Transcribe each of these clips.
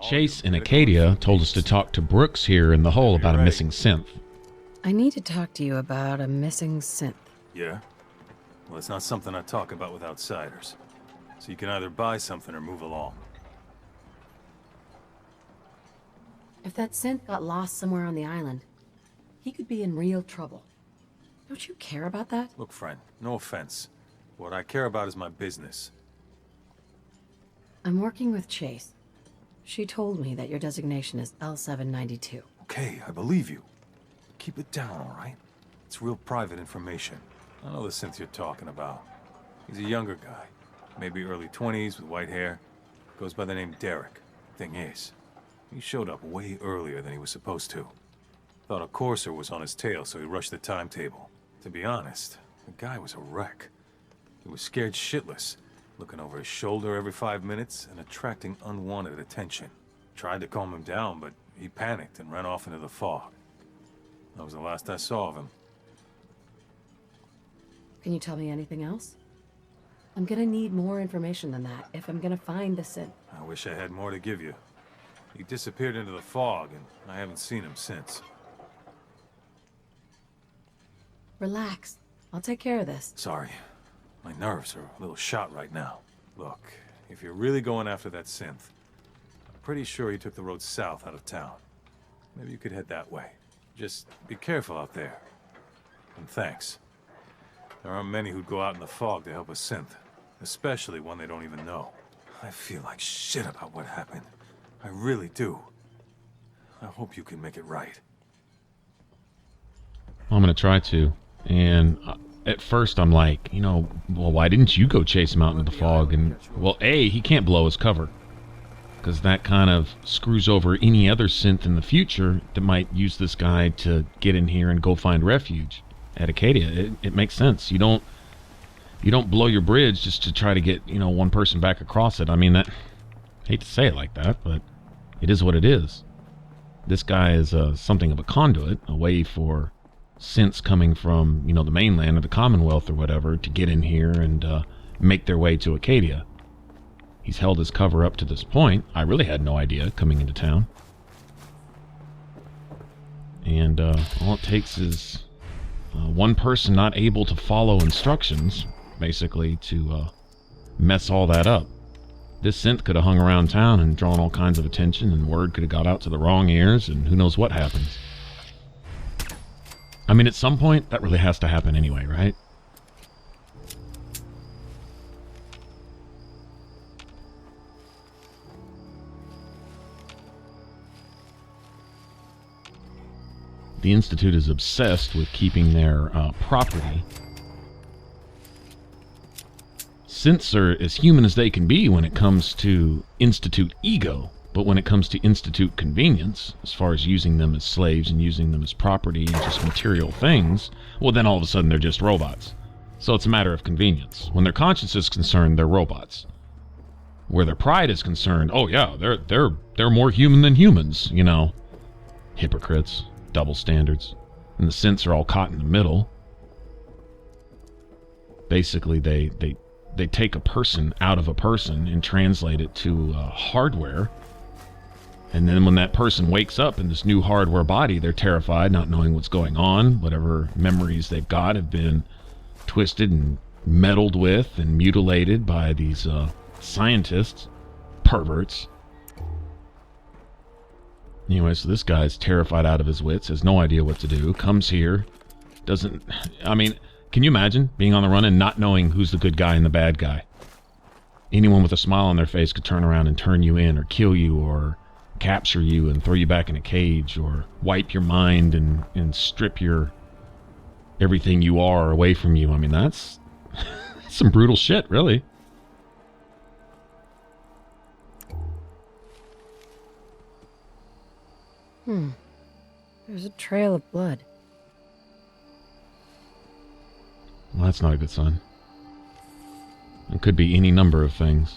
Chase in Acadia told us to talk to Brooks here in the hole about a missing synth. I need to talk to you about a missing synth. Yeah? Well, it's not something I talk about with outsiders. So you can either buy something or move along. If that synth got lost somewhere on the island, he could be in real trouble. Don't you care about that? Look, friend, no offense. What I care about is my business. I'm working with Chase. She told me that your designation is L792. Okay, I believe you. Keep it down, all right? It's real private information. I know the synth you're talking about. He's a younger guy. Maybe early 20s with white hair. Goes by the name Derrick. Thing is, he showed up way earlier than he was supposed to. Thought a courser was on his tail, so he rushed the timetable. To be honest, the guy was a wreck. He was scared shitless, looking over his shoulder every 5 minutes and attracting unwanted attention. Tried to calm him down, but he panicked and ran off into the fog. That was the last I saw of him. Can you tell me anything else? I'm gonna need more information than that if I'm gonna find the synth. I wish I had more to give you. He disappeared into the fog, and I haven't seen him since. Relax. I'll take care of this. Sorry. My nerves are a little shot right now. Look, if you're really going after that synth, I'm pretty sure he took the road south out of town. Maybe you could head that way. Just be careful out there. And thanks. There aren't many who'd go out in the fog to help a synth, especially one they don't even know. I feel like shit about what happened. I really do. I hope you can make it right. I'm going to try to. And at first I'm like, well, why didn't you go chase him out into the fog? And, well, A, he can't blow his cover. Because that kind of screws over any other synth in the future that might use this guy to get in here and go find refuge at Acadia. It makes sense. You don't blow your bridge just to try to get, one person back across it. I mean, that, I hate to say it like that, but it is what it is. This guy is something of a conduit, a way for synths coming from, the mainland or the Commonwealth or whatever to get in here and make their way to Acadia. He's held his cover up to this point. I really had no idea coming into town. And all it takes is one person not able to follow instructions, basically, to mess all that up. This synth could have hung around town and drawn all kinds of attention, and word could have got out to the wrong ears, and who knows what happens. I mean, at some point, that really has to happen anyway, right? The Institute is obsessed with keeping their property. Synths are as human as they can be when it comes to Institute ego, but when it comes to Institute convenience, as far as using them as slaves and using them as property and just material things, well, then all of a sudden they're just robots. So it's a matter of convenience. When their conscience is concerned, they're robots. Where their pride is concerned, oh yeah, they're more human than humans, Hypocrites. Double standards. And the synths are all caught in the middle. Basically, they take a person out of a person and translate it to hardware. And then when that person wakes up in this new hardware body, they're terrified, not knowing what's going on. Whatever memories they've got have been twisted and meddled with and mutilated by these scientists, perverts. Anyway, so this guy's terrified out of his wits, has no idea what to do, comes here, doesn't... I mean, can you imagine being on the run and not knowing who's the good guy and the bad guy? Anyone with a smile on their face could turn around and turn you in, or kill you, or capture you and throw you back in a cage, or wipe your mind and strip your... everything you are away from you. I mean, that's some brutal shit, really. There's a trail of blood. Well, that's not a good sign. It could be any number of things.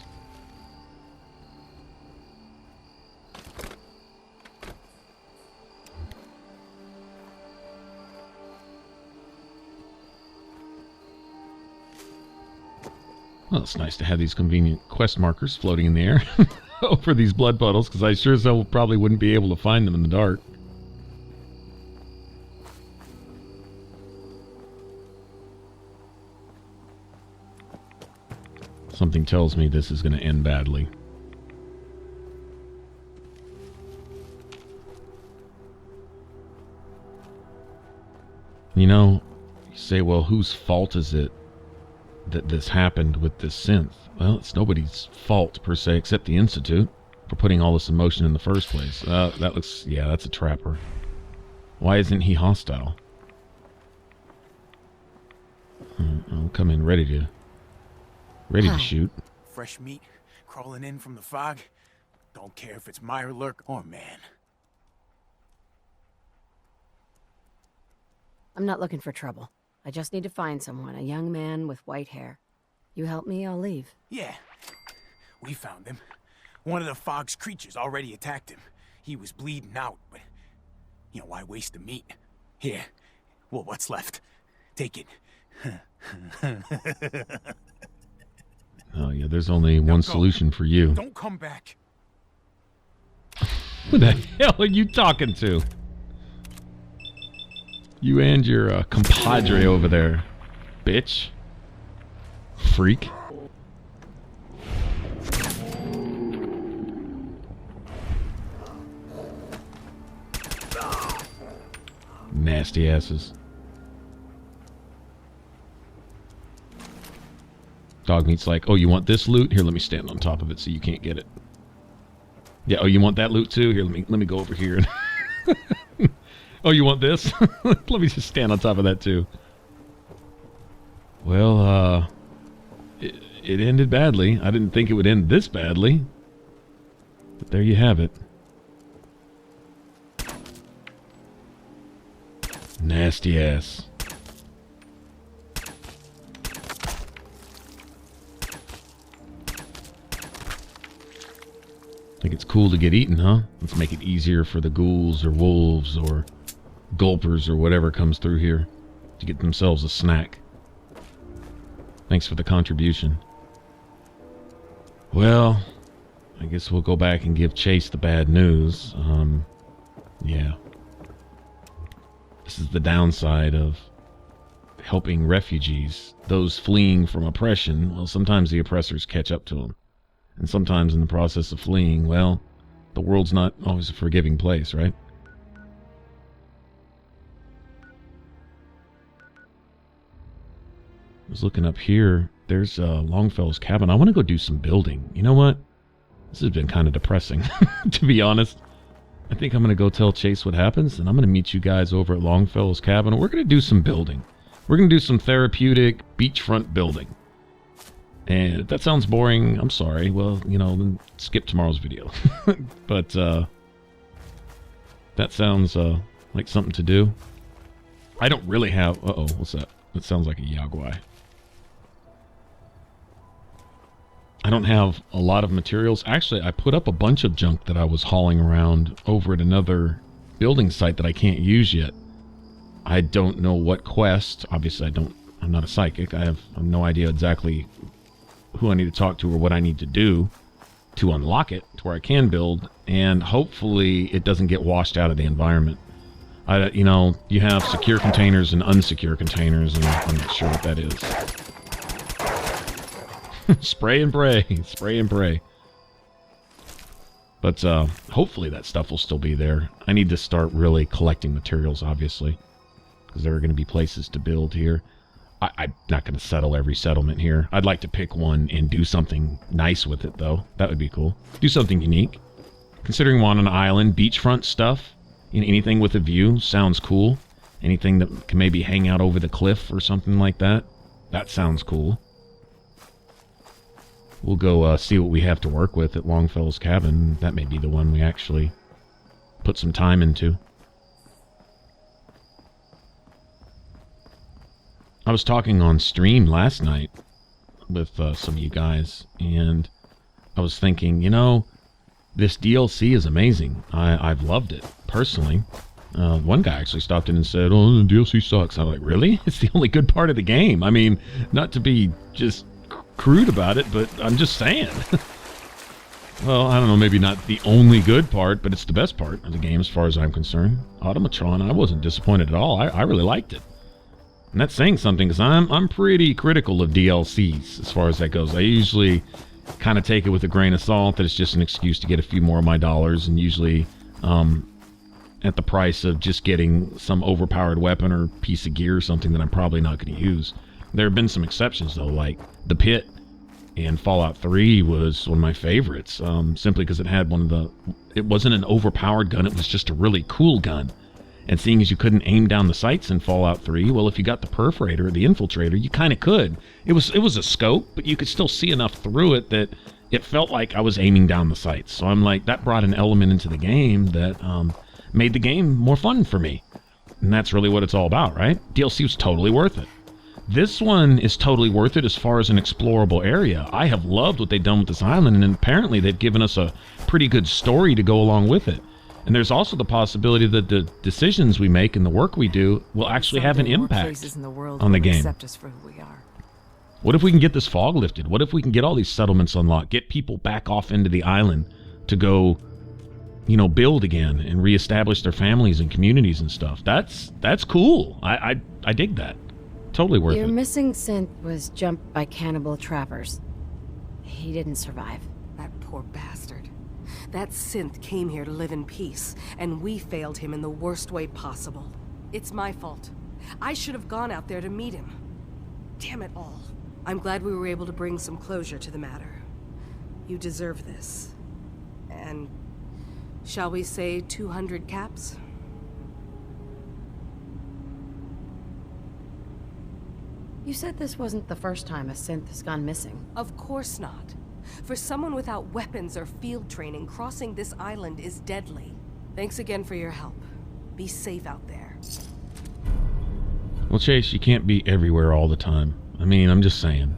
Well, it's nice to have these convenient quest markers floating in the air. over these blood puddles, because I sure as hell probably wouldn't be able to find them in the dark. Something tells me this is going to end badly. You know, you say, well, whose fault is it that this happened with this synth? Well, it's nobody's fault, per se, except the Institute for putting all this in motion in the first place. That looks... yeah, that's a trapper. Why isn't he hostile? I'll come in ready to shoot. Fresh meat crawling in from the fog. Don't care if it's mire lurk or man. I'm not looking for trouble. I just need to find someone, a young man with white hair. You help me, I'll leave. Yeah, we found him. One of the fog's creatures already attacked him. He was bleeding out, but, you know, why waste the meat? Here, well, what's left? Take it. Oh, yeah, there's only one solution for you. Don't come back. Who the hell are you talking to? You and your compadre over there, bitch. Freak. Nasty asses. Dogmeat's like, oh, you want this loot? Here, let me stand on top of it so you can't get it. Yeah, oh, you want that loot too? Here, let me go over here. Oh, you want this? Let me just stand on top of that too. Well, it ended badly. I didn't think it would end this badly. But there you have it. Nasty ass. Think it's cool to get eaten, huh? Let's make it easier for the ghouls or wolves or gulpers or whatever comes through here to get themselves a snack. Thanks for the contribution. Well, I guess we'll go back and give Chase the bad news. Yeah. This is the downside of helping refugees, those fleeing from oppression. Well, sometimes the oppressors catch up to them. And sometimes in the process of fleeing, well, the world's not always a forgiving place, right? I was looking up here. There's Longfellow's cabin. I want to go do some building. You know what? This has been kind of depressing, to be honest. I think I'm going to go tell Chase what happens, and I'm going to meet you guys over at Longfellow's cabin. We're going to do some building. We're going to do some therapeutic beachfront building. And if that sounds boring, I'm sorry. Well, you know, then skip tomorrow's video. But that sounds like something to do. I don't really have... Uh-oh, what's that? That sounds like a Yaguai. I don't have a lot of materials. Actually, I put up a bunch of junk that I was hauling around over at another building site that I can't use yet. I don't know what quest. Obviously, I'm not a psychic. I have no idea exactly who I need to talk to or what I need to do to unlock it to where I can build, and hopefully it doesn't get washed out of the environment. You know, you have secure containers and unsecure containers, and I'm not sure what that is. Spray and pray. Spray and pray. But hopefully that stuff will still be there. I need to start really collecting materials, obviously, because there are going to be places to build here. I'm not going to settle every settlement here. I'd like to pick one and do something nice with it, though. That would be cool. Do something unique. Considering we're on an island, beachfront stuff, anything with a view sounds cool. Anything that can maybe hang out over the cliff or something like that, that sounds cool. We'll go see what we have to work with at Longfellow's cabin. That may be the one we actually put some time into. I was talking on stream last night with some of you guys, and I was thinking, you know, this DLC is amazing. I've loved it, personally. One guy actually stopped in and said, oh, the DLC sucks. I'm like, really? It's the only good part of the game. I mean, not to be just crude about it, but I'm just saying. well, I don't know, maybe not the only good part, but it's the best part of the game as far as I'm concerned. Automatron, I wasn't disappointed at all. I really liked it. And that's saying something, because I'm pretty critical of DLCs as far as that goes. I usually kind of take it with a grain of salt that it's just an excuse to get a few more of my dollars, and usually at the price of just getting some overpowered weapon or piece of gear or something that I'm probably not going to use. There have been some exceptions, though, like the Pit in Fallout 3 was one of my favorites, simply because it had it wasn't an overpowered gun, it was just a really cool gun. And seeing as you couldn't aim down the sights in Fallout 3, well, if you got the Perforator or the Infiltrator, you kind of could. It was a scope, but you could still see enough through it that it felt like I was aiming down the sights. So I'm like, that brought an element into the game that made the game more fun for me. And that's really what it's all about, right? DLC was totally worth it. This one is totally worth it as far as an explorable area. I have loved what they've done with this island, and apparently they've given us a pretty good story to go along with it. And there's also the possibility that the decisions we make and the work we do will actually have an impact on the game. Accept us for who we are. What if we can get this fog lifted? What if we can get all these settlements unlocked, get people back off into the island to go, you know, build again and reestablish their families and communities and stuff? That's cool. I dig that. Totally worth Your it. missing synth was jumped by cannibal trappers. He didn't survive. That poor bastard. That synth came here to live in peace, and we failed him in the worst way possible. It's my fault. I should have gone out there to meet him. Damn it all. I'm glad we were able to bring some closure to the matter. You deserve this. And shall we say 200 caps? You said this wasn't the first time a synth has gone missing. Of course not. For someone without weapons or field training, crossing this island is deadly. Thanks again for your help. Be safe out there. Well, Chase, you can't be everywhere all the time. I mean, I'm just saying.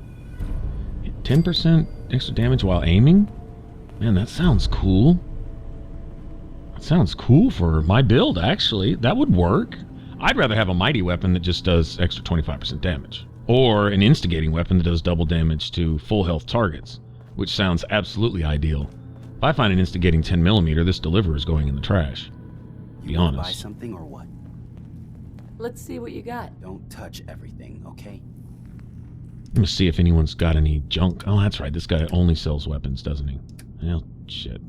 10% extra damage while aiming? Man, that sounds cool. That sounds cool for my build, actually. That would work. I'd rather have a mighty weapon that just does extra 25% damage. Or an instigating weapon that does double damage to full health targets, which sounds absolutely ideal. If I find an instigating 10mm, this deliver is going in the trash. Be honest. Buy something or what? Let's see what you got. Don't touch everything, okay? Let me see if anyone's got any junk. Oh, that's right. This guy only sells weapons, doesn't he? Well, shit.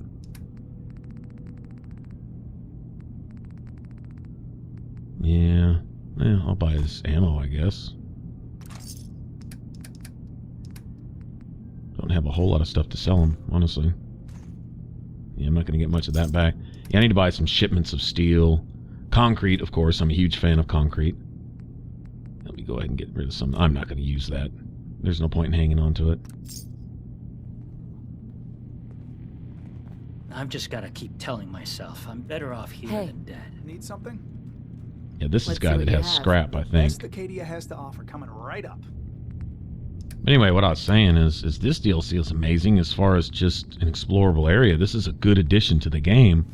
Yeah. I'll buy his ammo, I guess. Don't have a whole lot of stuff to sell him, honestly. Yeah, I'm not going to get much of that back. Yeah, I need to buy some shipments of steel. Concrete, of course. I'm a huge fan of concrete. Let me go ahead and get rid of some. I'm not going to use that. There's no point in hanging on to it. I've just got to keep telling myself I'm better off here than dead. Need something? Yeah, this is Let's the guy see that what you has have. scrap, I think. Best Acadia has to offer, coming right up. But anyway, what I was saying is this DLC is amazing as far as just an explorable area. This is a good addition to the game.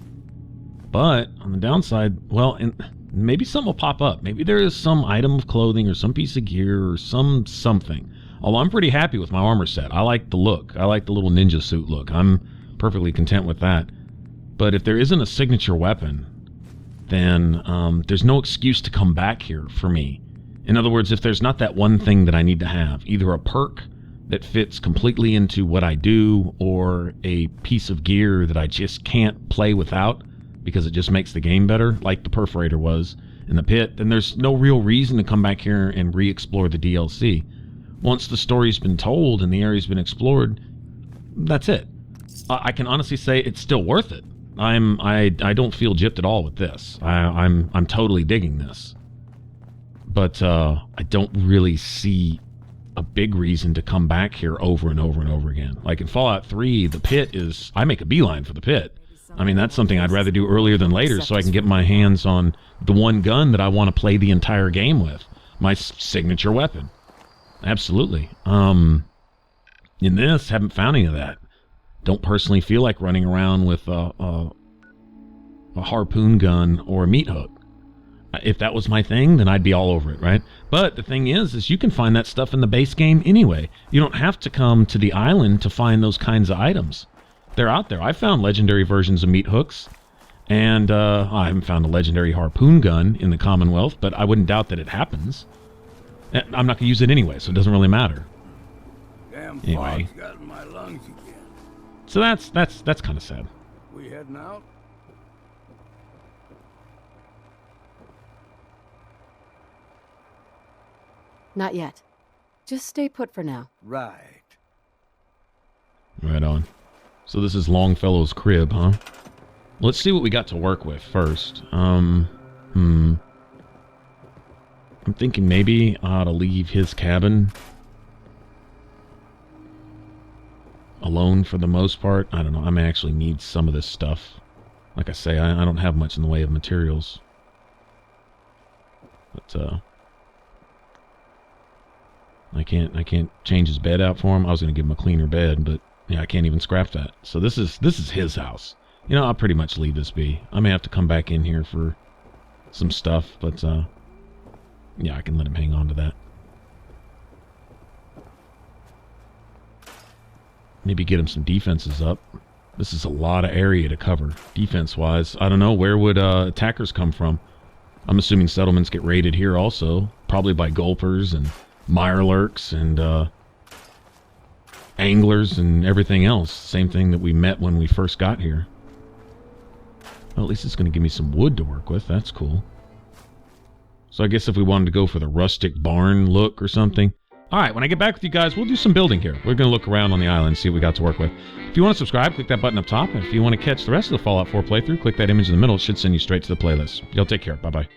But on the downside, well, and maybe something will pop up. Maybe there is some item of clothing or some piece of gear or something. Although I'm pretty happy with my armor set. I like the look. I like the little ninja suit look. I'm perfectly content with that. But if there isn't a signature weapon, then there's no excuse to come back here for me. In other words, if there's not that one thing that I need to have, either a perk that fits completely into what I do or a piece of gear that I just can't play without because it just makes the game better, like the Perforator was in the Pit, then there's no real reason to come back here and re-explore the DLC. Once the story's been told and the area's been explored, that's it. I can honestly say it's still worth it. I don't feel gypped at all with this. I'm totally digging this. But I don't really see a big reason to come back here over and over and over again. Like in Fallout 3, the Pit is... I make a beeline for the Pit. I mean, that's something I'd rather do earlier than later so I can get my hands on the one gun that I want to play the entire game with. My signature weapon. Absolutely. In this, haven't found any of that. Don't personally feel like running around with a harpoon gun or a meat hook. If that was my thing, then I'd be all over it, right? But the thing is you can find that stuff in the base game anyway. You don't have to come to the island to find those kinds of items. They're out there. I found legendary versions of meat hooks. And I haven't found a legendary harpoon gun in the Commonwealth, but I wouldn't doubt that it happens. I'm not going to use it anyway, so it doesn't really matter. Damn Anyway. fog's got in my lungs again. So that's kind of sad. We heading out? Not yet. Just stay put for now. Right. Right on. So this is Longfellow's crib, huh? Let's see what we got to work with first. I'm thinking maybe I ought to leave his cabin alone for the most part. I don't know. I may actually need some of this stuff. Like I say, I don't have much in the way of materials. But, I can't change his bed out for him. I was going to give him a cleaner bed, but yeah, I can't even scrap that. So this is his house. You know, I'll pretty much leave this be. I may have to come back in here for some stuff, but yeah, I can let him hang on to that. Maybe get him some defenses up. This is a lot of area to cover, defense-wise. I don't know, where would attackers come from? I'm assuming settlements get raided here also, probably by gulpers and mirelurks and anglers and everything else. Same thing that we met when we first got here. Well, at least it's going to give me some wood to work with. That's cool. So I guess if we wanted to go for the rustic barn look or something. Alright, when I get back with you guys, we'll do some building here. We're going to look around on the island and see what we got to work with. If you want to subscribe, click that button up top. And if you want to catch the rest of the Fallout 4 playthrough, click that image in the middle. It should send you straight to the playlist. Y'all take care. Bye-bye.